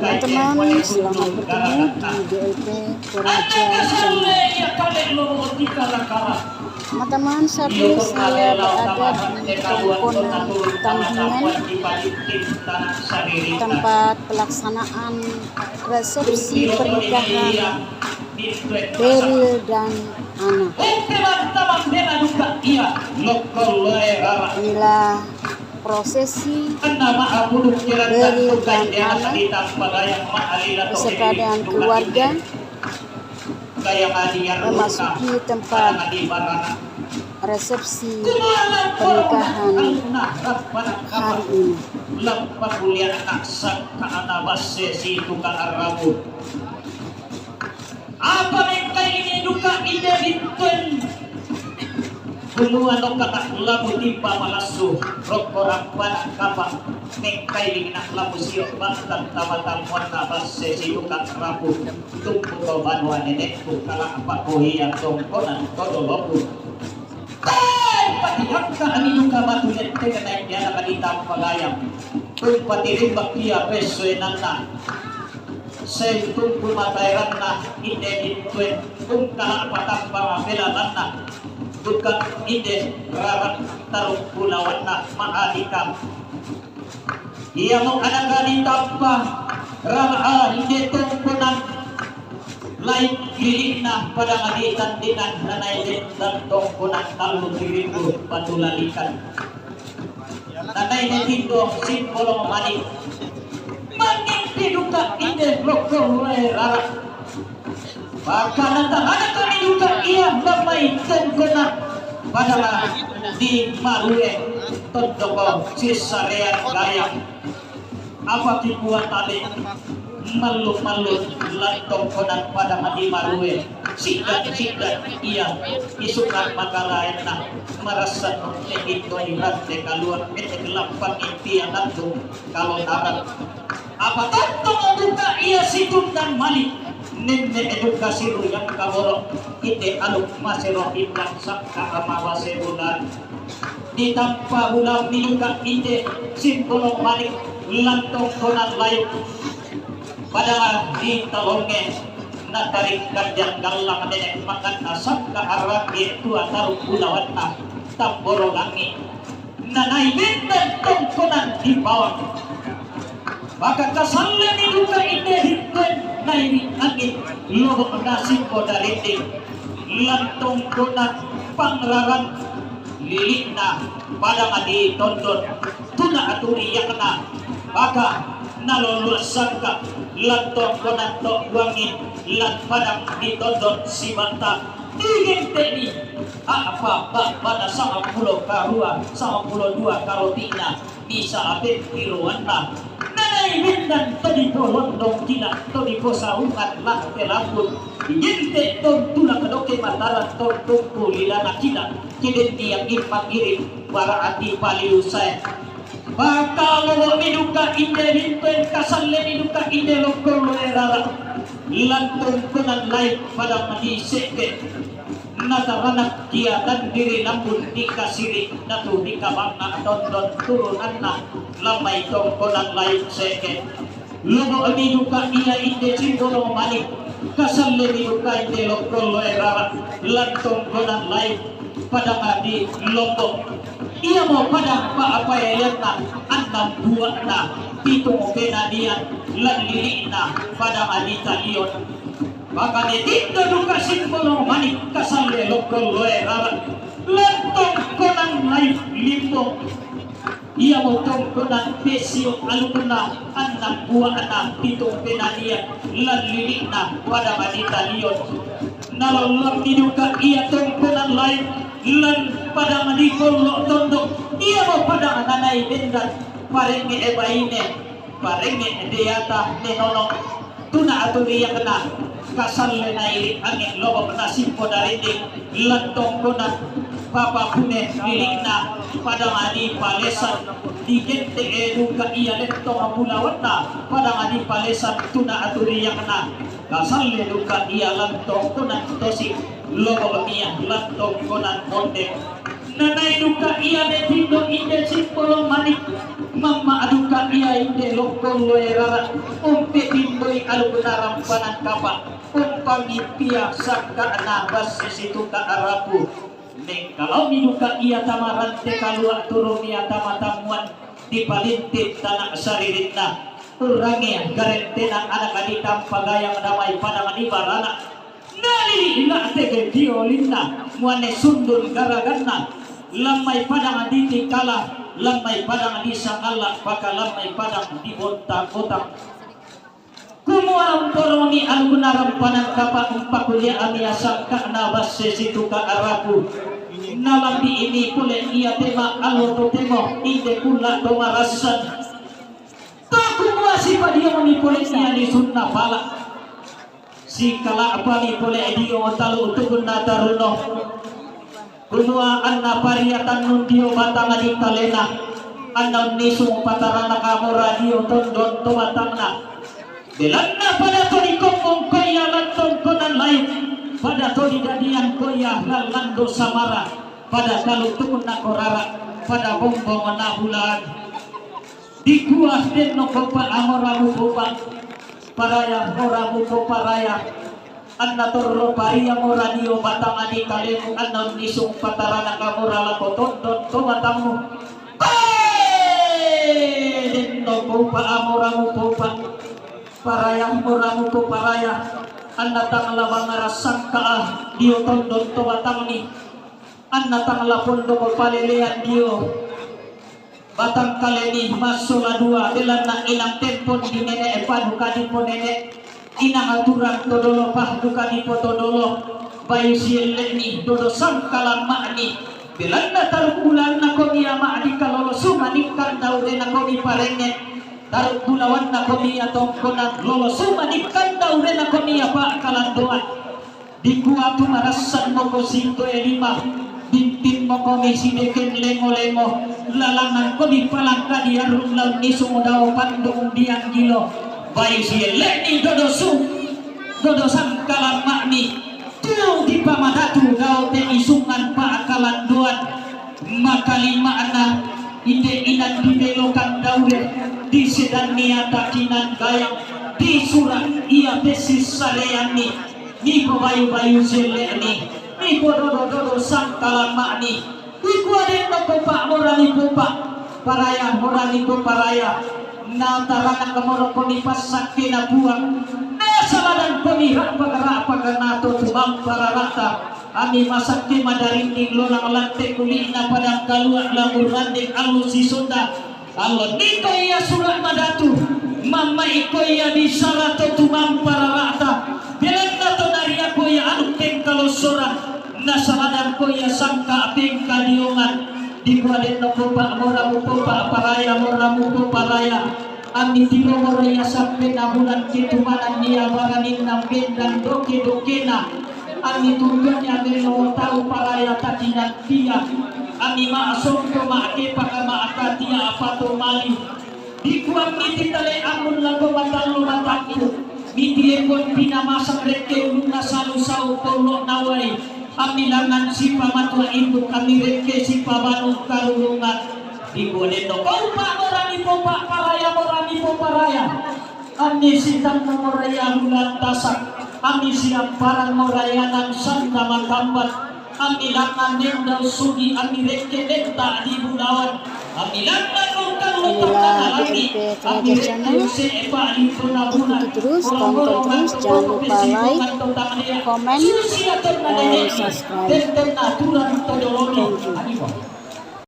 Teman-teman, selamat bertemu di DLP Toraja Jambi. Teman-teman, saat ini saya berada di Kamponan Tandingan, tempat pelaksanaan resepsi pernikahan Beril dan Ana. Inilah prosesi Beril dan Ana beserta dengan keluarga memasuki tempat resepsi pernikahan hari ini. Apa mereka ini duka ide ditun Buluan lokak labu timpa malasu rokorak pada kapal mereka ini nak labu siok bahkan tabatan warna basse si duka rabu tumpu kau banua nenekku kalah apa kohia tongkonan todo lobu patiakka ani duka batu nette naik dia nak hitam pagayam tumpati rimbak dia beswe nana saya tumpu matairan na ide dituen kalah patamba belalanna bukan ide rarat taruh pulawan na maadikam ia mau ada kali tanpa ramah ide tumpunan lain lilina pada ngaditan dinan nanay dan tumpunan talu diriku batu lalikan nanay netindo simbolo manik manik diduka ide lokong rarat maka ada kami juga ia lamai tengkena padahal di Marue tondoko sisarean gaya apa dibuat tadi malu-malu lantong konan pada di Marue sikat ia isukan makalain na merasa itu irat de kaluar itu lampang impian nantung kalau darat apa tantong juga ia situn dan malik nende edukasi yang kaborok ite aluk masero iblang sakka amawase bulan ditampa bulan minuka ite simbolo malik lantong konan layu padahal di talonge natarik kanjang galang nenek makan asakka arang itu ataru bulawan na tamboro langi nanay bintang tongkonan di bawah maka kasalan diduka ide hitun nairi angin lobok nasib podariting lantong donat pangraran lilikna pada ngadi tondon tuna aturi yakna maka nalulusan ka lantong donat tok buangin lan padang di tondon si mata ingin teni apa pada sama pulau karua sama pulau dua karotina bisa abet kiruanna dan tadi pohon dong tidak tadi posaungan lah telapun jente ton tuna kedoke mataran ton tumpu lilana kita kiden tiang impak irim para ati paliu saya bakal lo minuka inde rinten kasalle minuka inde lokol erara lantun kunan lain pada mandi seke nataranak dia dan diri namun dikasiri natu dikabangna don turunan na lamai tongkonan lain seke lobo minuka ia inde simbolo malik kasalle minuka inde lokol erara lantun kunan lain pada ngadi lombok ia mau pada apa ya na anam dua na pitung penadian lan lilina pada ngadi talion maka netindo duka simbolo manik kasalle lokol erara lantong konan lain limbo ia mau tongkonan pesio alumna anak buah anak pitung penadian lan lilina pada ngadi talion nalolok diduka ia tongkonan lain lan pada ngadi kolok tondok ia mau pada nanay bendan parenge ebaine parenge deata nenolong tuna aturi yang kena kasalle nairi angin lobo nasib podariting lantong konan papa pune lilikna pada ngadi palesan di gente eduka iya letong apulawanna pada ngadi palesan tuna aturi yang kena kasalle duka iya lantong konan tosik lobo iya lantong konan mondek nanay duka iya de tindo inde simpolong manik mama aduka iya inde lokol loerara umpe tindoi alugunaram panang kapa umpami pia sakka nabas sisitu ka arapu neng kalau minuka iya tamarante kalua turun iya tamatamuan dipalintit tanah sariritna urangnya garentena anak aditam pagayang damai pandangan ibarana nali ila tege diolinna muane sundul garaganna lamai padang aditi kalah lamai padang adisa Allah paka lamai padang di bontang-bontang kumuarang poroni algunaram panang kapa umpakulia amiasa kakna basse situ ka arapu nalambi ini pule ia tema aloto temo ide kula domarasan takumasi padia manipule ia ni sunna pala si kala apa ni pule dio talu tukun nataruno kunua anna pariatan nundio batang adi kalena anna nisung patarana kamu radio tondon tomatangna belanna pada todi kongkong kaya lantong konan lain pada todi dadian koya lalando samara pada kalu tukun nakorara pada bombong nabulan di gua den no kopa amoramu kopa paraya moramu kopa raya anna torlo paria moradio batang adi kalemu anna nisung patarana kamora lako tondon tomatamu den no kopa amoramu kopa paraya moramu kopa raya anna tangla bangara sangka dio tondon tomatamni anna tangla pondok palelean dio batang kaleni masula dua belana ilang tempon di nene paduka di ponene inang aturan todolo pahduka di potodolo bayu sieleni dodo sangkalan makni belana taruh bulan na komi ama adi kalolo sumanikan daure na komi parenge taruh bulawan na komi atongkonan lolo sumanikan daure na komi apa kalandoan di kuatu marasan moko sinto elima bintin moko misi deken lengo-lengo lalangan ko di palangka di arum laun ni sumudaw pandung diang gilo bayi sieleni dodo sangkalan makni tuh di pamadatu daw te isungan pa akalan duan makalima anak ide inan di belokan daure di sedan niata kinan gayang di surat ia besis saleyani ni bayu-bayu sieleni ni dodo sangkalan makni ikuaden no kopa morani kopa paraya natarana kamoro konipas sakina buang nasaladan komihak pagara tubang pararata ami masakti madarinting lolang lante kulina padang kaluak lamur randing alusi sunda Allah niko iya surat madatu mama iko iya disarato tubang pararata bilang nato dari aku ya anu kalau sorang nasaladan ko ya sangka aping kaliungan di kuaden no kopa moramu kopa paraya moramu kopa raya ami tiro moraya sampai nabulan kitumanan niya baranin nampin dan doke-dokena ami tungganya belo tahu paraya takinan tiya ami maasong ko maake pakama tiya apato mali di kuang miti tale amun lago matang lumatakku miti ekon pinamasak reke uluna salusau polo nawai amilangan si pamatwa induk kami reke si pabanu karulungan ibunin no kau pak morani popa paraya ami sitang moraya bulan tasak ami siap parang morayanan sanda makambat amilangan nendal sugi ami reke lenta di budawan amilangan nungkang lutak lagi ami reke sepa di punabunan terus tonton terus, jangan lupa like, komen, dan subscribe. Thank you.